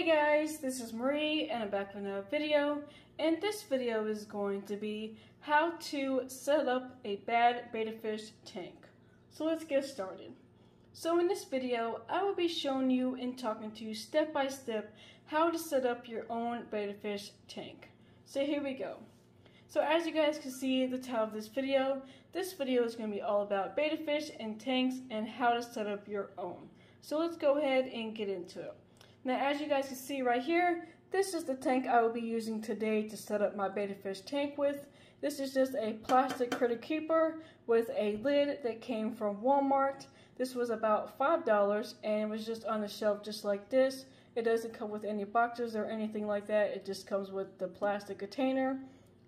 guys, this is Marie and I'm back with another video, and this video is going to be how to set up a bad betta fish tank. So let's get started. So in this video, I will be showing you and talking to you step by step how to set up your own betta fish tank. So here we go. So as you guys can see at the title of this video is going to be all about betta fish and tanks and how to set up your own. So let's go ahead and get into it. Now as you guys can see right here, this is the tank I will be using today to set up my betta fish tank with. This is just a plastic critter keeper with a lid that came from Walmart. This was about $5 and it was just on the shelf just like this. It doesn't come with any boxes or anything like that. It just comes with the plastic container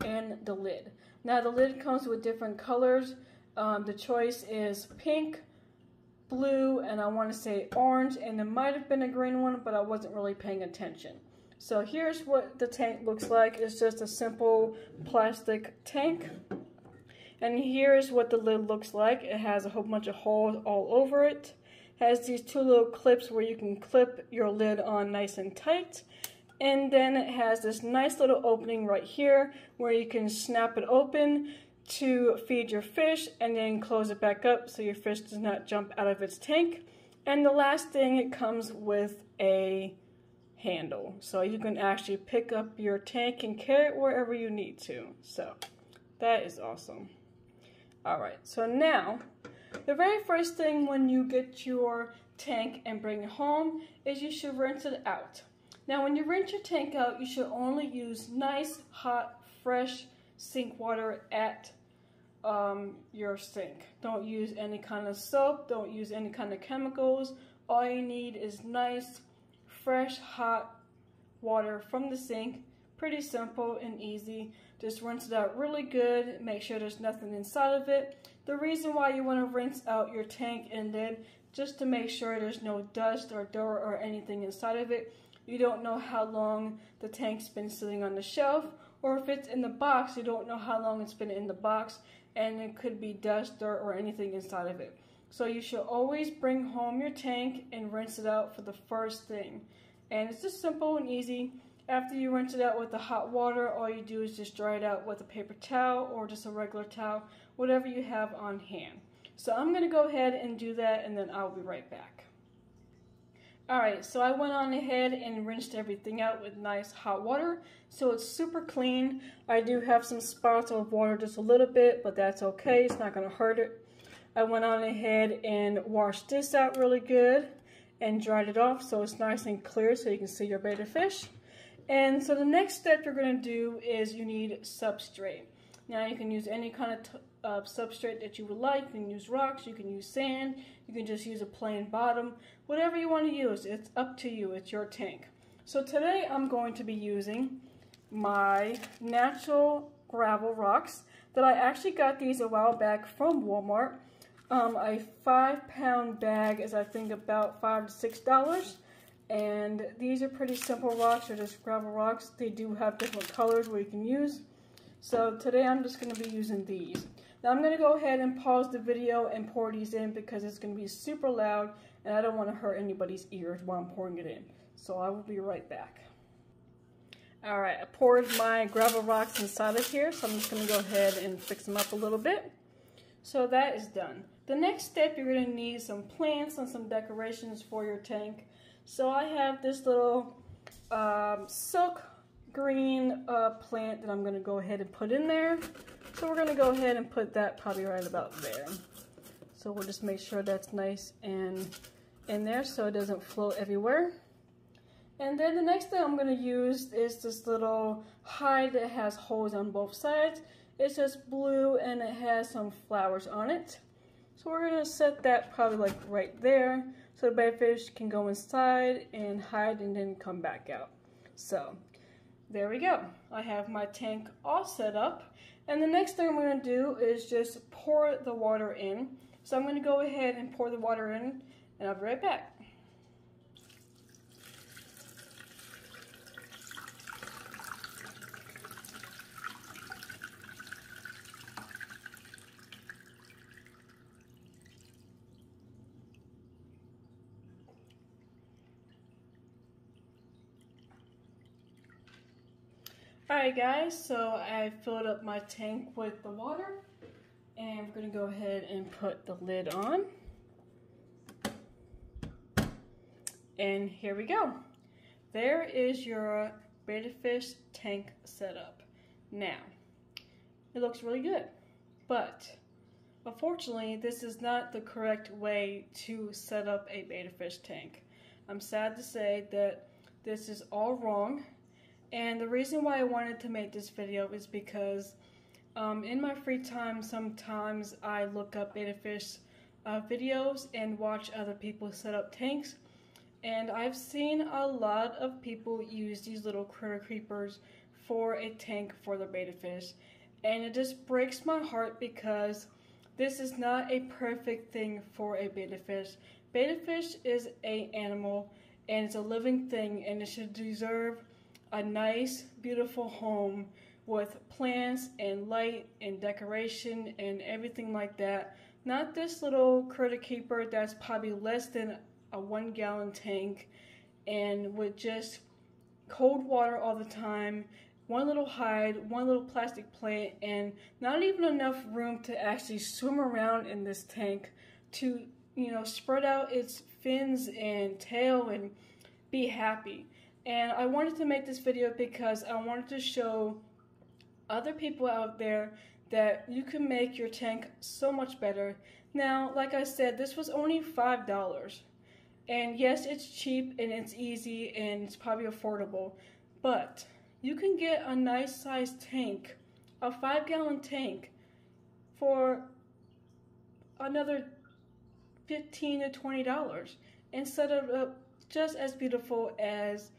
and the lid. Now the lid comes with different colors. The choice is pink, blue, and I want to say orange, and there might have been a green one, but I wasn't really paying attention. So here's what the tank looks like. It's just a simple plastic tank. And here's what the lid looks like. It has a whole bunch of holes all over it. It has these two little clips where you can clip your lid on nice and tight. And then it has this nice little opening right here where you can snap it open to feed your fish and then close it back up so your fish does not jump out of its tank. And the last thing, it comes with a handle, so you can actually pick up your tank and carry it wherever you need to. So that is awesome. Alright, so now the very first thing when you get your tank and bring it home is you should rinse it out. Now when you rinse your tank out, you should only use nice, hot, fresh sink water at your sink. Don't use any kind of soap, don't use any kind of chemicals. All you need is nice, fresh, hot water from the sink. Pretty simple and easy. Just rinse it out really good, make sure there's nothing inside of it. The reason why you want to rinse out your tank and lid, just to make sure there's no dust or dirt or anything inside of it. You don't know how long the tank's been sitting on the shelf, or if it's in the box, you don't know how long it's been in the box, and it could be dust, dirt, or anything inside of it. So you should always bring home your tank and rinse it out for the first thing. And it's just simple and easy. After you rinse it out with the hot water, all you do is just dry it out with a paper towel or just a regular towel, whatever you have on hand. So I'm going to go ahead and do that, and then I'll be right back. Alright, so I went on ahead and rinsed everything out with nice hot water, so it's super clean. I do have some spots of water just a little bit, but that's okay, it's not going to hurt it. I went on ahead and washed this out really good and dried it off so it's nice and clear so you can see your betta fish. And so the next step you're going to do is you need substrate. Now you can use any kind of substrate that you would like. You can use rocks, you can use sand, you can just use a plain bottom. Whatever you want to use, it's up to you, it's your tank. So today I'm going to be using my natural gravel rocks that I actually got these a while back from Walmart. A 5-pound bag is I think about $5 to $6. And these are pretty simple rocks, they're just gravel rocks. They do have different colors where you can use. So today I'm just going to be using these. Now I'm going to go ahead and pause the video and pour these in because it's going to be super loud and I don't want to hurt anybody's ears while I'm pouring it in. So I will be right back. Alright, I poured my gravel rocks inside of here, so I'm just going to go ahead and fix them up a little bit. So that is done. The next step, you're going to need some plants and some decorations for your tank. So I have this little silk green plant that I'm going to go ahead and put in there. So we're going to go ahead and put that probably right about there. So we'll just make sure that's nice and in there so it doesn't float everywhere. And then the next thing I'm going to use is this little hide that has holes on both sides. It's just blue and it has some flowers on it. So we're going to set that probably like right there so the betta fish can go inside and hide and then come back out. So there we go. I have my tank all set up. And the next thing I'm going to do is just pour the water in. So I'm going to go ahead and pour the water in and I'll be right back. Alright guys, so I filled up my tank with the water, and we're going to go ahead and put the lid on. And here we go. There is your betta fish tank setup. Now, it looks really good, but unfortunately this is not the correct way to set up a betta fish tank. I'm sad to say that this is all wrong. And the reason why I wanted to make this video is because in my free time, sometimes I look up betta fish videos and watch other people set up tanks. And I've seen a lot of people use these little critter creepers for a tank for their betta fish. And it just breaks my heart because this is not a perfect thing for a betta fish. Betta fish is an animal and it's a living thing, and it should deserve a nice, beautiful home with plants and light and decoration and everything like that. Not this little critter keeper that's probably less than a 1 gallon tank and with just cold water all the time, one little hide, one little plastic plant, and not even enough room to actually swim around in this tank to, spread out its fins and tail and be happy. And I wanted to make this video because I wanted to show other people out there that you can make your tank so much better. Now, like I said, this was only $5. And yes, it's cheap and it's easy and it's probably affordable. But you can get a nice sized tank, a 5 gallon tank, for another $15 to $20 and set it up just as beautiful as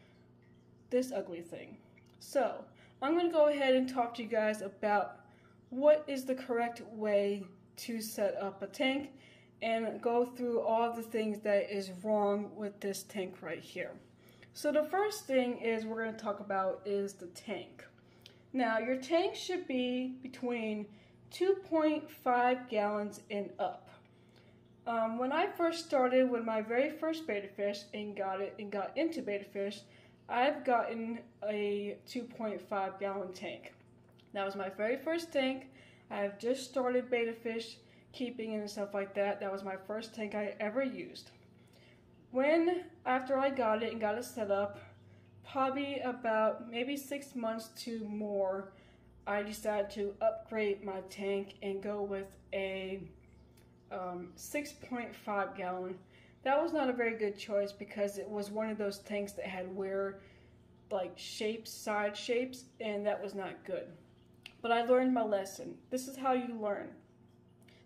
this ugly thing. So I'm going to go ahead and talk to you guys about what is the correct way to set up a tank and go through all the things that is wrong with this tank right here. So the first thing is we're going to talk about is the tank. Now your tank should be between 2.5 gallons and up. When I first started with my very first betta fish and got into betta fish, I've gotten a 2.5 gallon tank. That was my very first tank. I've just started betta fish keeping and stuff like that. That was my first tank I ever used. After I got it and got it set up, probably about maybe 6 months to more, I decided to upgrade my tank and go with a 6.5 gallon. That was not a very good choice because it was one of those tanks that had weird side shapes, and that was not good. But I learned my lesson. This is how you learn.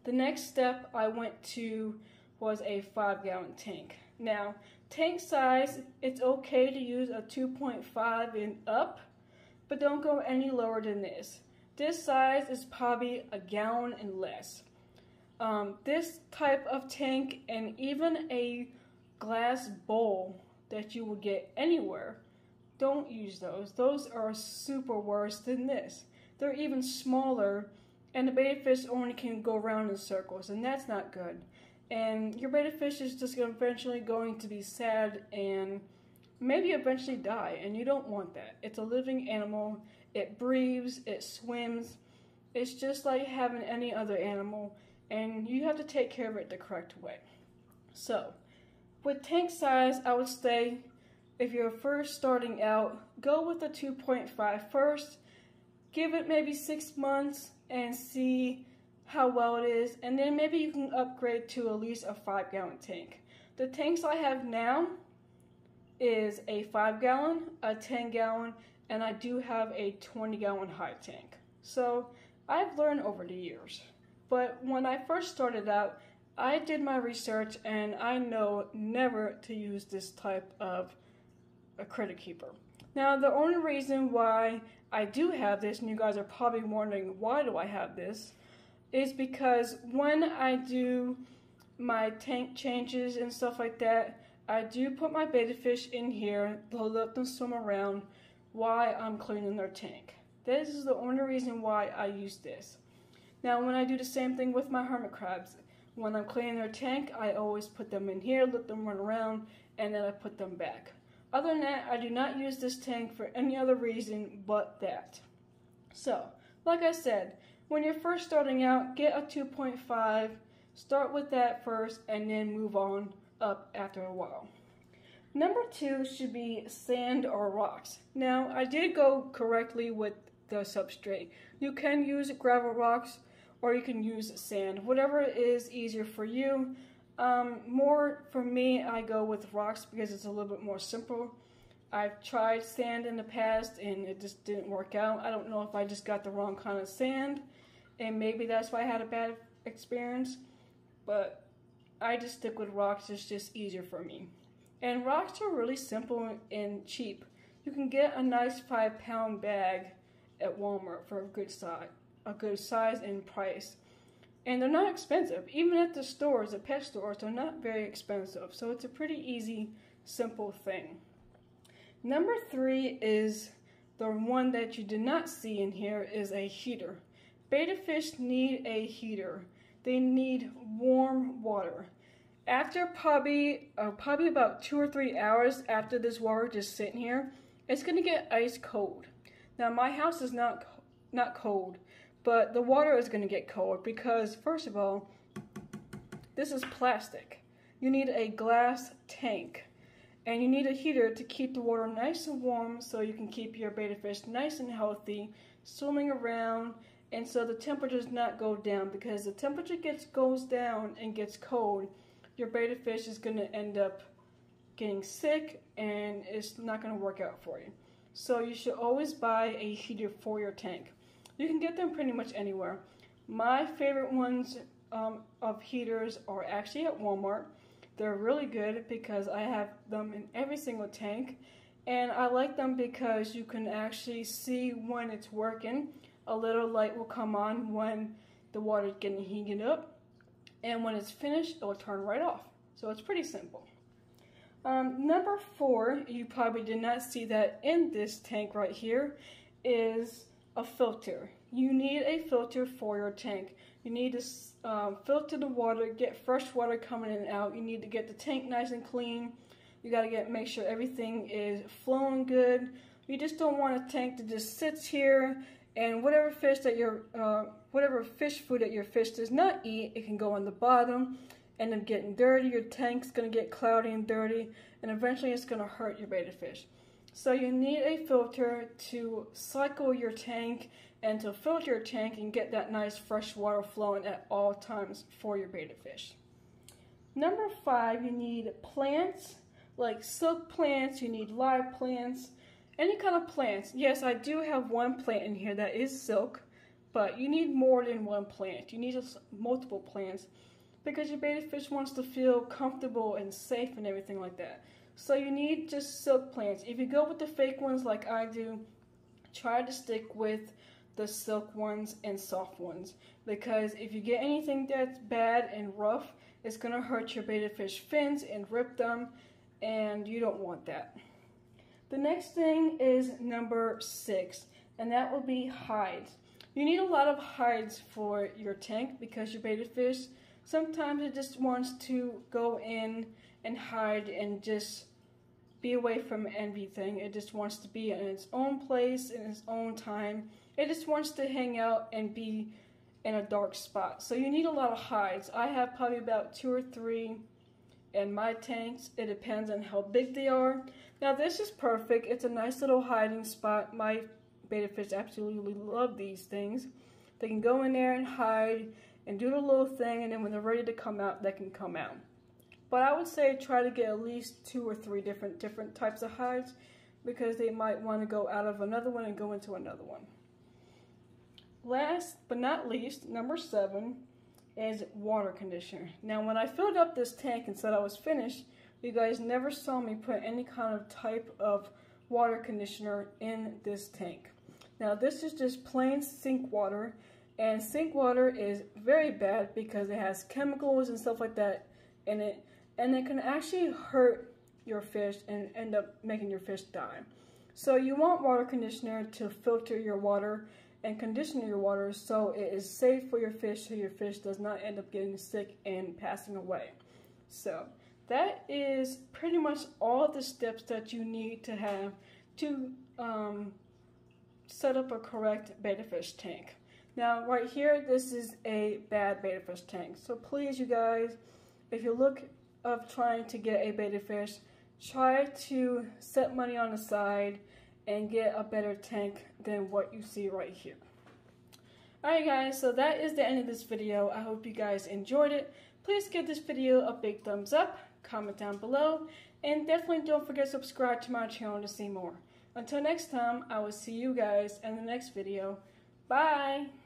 The next step I went to was a 5 gallon tank. Now, tank size, it's okay to use a 2.5 and up, but don't go any lower than this. This size is probably a gallon and less. This type of tank and even a glass bowl that you will get anywhere, don't use those. Those are super worse than this. They're even smaller, and the betta fish only can go around in circles, and that's not good. And your betta fish is just eventually going to be sad and maybe eventually die, and you don't want that. It's a living animal. It breathes, it swims. It's just like having any other animal, and you have to take care of it the correct way. So, with tank size, I would say if you're first starting out, go with a 2.5 first. Give it maybe 6 months and see how well it is, and then maybe you can upgrade to at least a 5 gallon tank. The tanks I have now is a 5 gallon, a 10 gallon, and I do have a 20 gallon high tank. So I've learned over the years. But when I first started out, I did my research and I know never to use this type of a critter keeper. Now the only reason why I do have this, and you guys are probably wondering why do I have this, is because when I do my tank changes and stuff like that, I do put my betta fish in here to let them swim around while I'm cleaning their tank. This is the only reason why I use this. Now when I do the same thing with my hermit crabs, when I'm cleaning their tank, I always put them in here, let them run around, and then I put them back. Other than that, I do not use this tank for any other reason but that. So, like I said, when you're first starting out, get a 2.5, start with that first, and then move on up after a while. Number 2 should be sand or rocks. Now, I did go correctly with the substrate. You can use gravel rocks or you can use sand, whatever is easier for you. More for me, I go with rocks because it's a little bit more simple. I've tried sand in the past and it just didn't work out. I don't know if I just got the wrong kind of sand and maybe that's why I had a bad experience, but I just stick with rocks. It's just easier for me. And rocks are really simple and cheap. You can get a nice 5-pound bag at Walmart for a good size and price. And they're not expensive. Even at the stores, the pet stores, they're not very expensive. So it's a pretty easy, simple thing. Number 3 is the one that you did not see in here is a heater. Betta fish need a heater. They need warm water. After probably about 2 or 3 hours after this water just sitting here, it's going to get ice cold. Now my house is not cold, but the water is going to get cold because, first of all, this is plastic. You need a glass tank, and you need a heater to keep the water nice and warm so you can keep your betta fish nice and healthy, swimming around, and so the temperature does not go down, because the temperature goes down and gets cold, your betta fish is going to end up getting sick and it's not going to work out for you. So you should always buy a heater for your tank. You can get them pretty much anywhere. My favorite ones of heaters are actually at Walmart. They're really good because I have them in every single tank. And I like them because you can actually see when it's working. A little light will come on when the water is getting heated up. And when it's finished, it will turn right off. So it's pretty simple. Number 4, you probably did not see that in this tank right here, is a filter. You need a filter for your tank. You need to filter the water, get fresh water coming in and out. You need to get the tank nice and clean. You got to make sure everything is flowing good. You just don't want a tank that just sits here and whatever fish food that your fish does not eat, it can go on the bottom, end up getting dirty. Your tank's going to get cloudy and dirty, and eventually it's going to hurt your betta fish. So you need a filter to cycle your tank and to filter your tank and get that nice fresh water flowing at all times for your betta fish. Number 5, you need plants, like silk plants. You need live plants, any kind of plants. Yes, I do have one plant in here that is silk, but you need more than one plant. You need multiple plants because your betta fish wants to feel comfortable and safe and everything like that. So you need just silk plants. If you go with the fake ones like I do, try to stick with the silk ones and soft ones, because if you get anything that's bad and rough, it's going to hurt your betta fish fins and rip them, and you don't want that. The next thing is number 6, and that will be hides. You need a lot of hides for your tank because your betta fish, sometimes it just wants to go in and hide and just be away from everything. It just wants to be in its own place, in its own time. It just wants to hang out and be in a dark spot. So you need a lot of hides. I have probably about 2 or 3 in my tanks. It depends on how big they are. Now this is perfect. It's a nice little hiding spot. My betta fish absolutely love these things. They can go in there and hide and do the little thing, and then when they're ready to come out, they can come out. But I would say try to get at least 2 or 3 different types of hides, because they might want to go out of another one and go into another one. Last but not least, number 7 is water conditioner. Now when I filled up this tank and said I was finished, you guys never saw me put any kind of type of water conditioner in this tank. Now this is just plain sink water, and sink water is very bad because it has chemicals and stuff like that in it, and it can actually hurt your fish and end up making your fish die. So you want water conditioner to filter your water and condition your water so it is safe for your fish, so your fish does not end up getting sick and passing away. So that is pretty much all the steps that you need to have to set up a correct betta fish tank. Now right here, this is a bad betta fish tank. So please, you guys, if you look of trying to get a betta fish, try to set money on the side and get a better tank than what you see right here. Alright guys, so that is the end of this video. I hope you guys enjoyed it. Please give this video a big thumbs up, comment down below, and definitely don't forget to subscribe to my channel to see more. Until next time, I will see you guys in the next video. Bye!